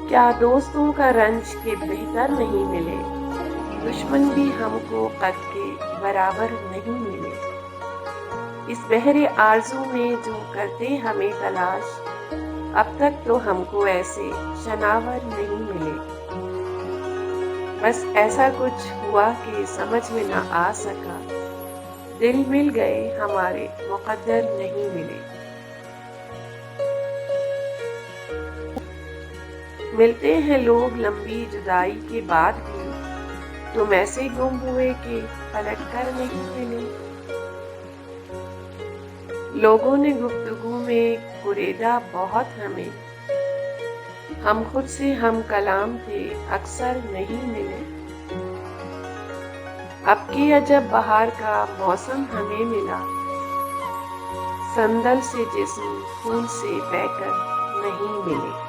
क्या दोस्तों का रंज के बेहतर नहीं मिले, दुश्मन भी हमको कद के बराबर नहीं मिले। इस बहरे आरज़ू में जो करते हमें तलाश, अब तक तो हमको ऐसे शनावर नहीं मिले। बस ऐसा कुछ हुआ कि समझ में न आ सका, दिल मिल गए हमारे मुक़द्दर नहीं मिले। मिलते हैं लोग लंबी जुदाई के बाद भी, तुम ऐसे गुम हुए कि पलट कर नहीं मिले। लोगों ने गुफ्तगू में कुरेदा बहुत हमें, हम खुद से हम कलाम थे अक्सर नहीं मिले। अब की अजब बहार का मौसम हमें मिला, संदल से जिस्म फूल से बहकर नहीं मिले।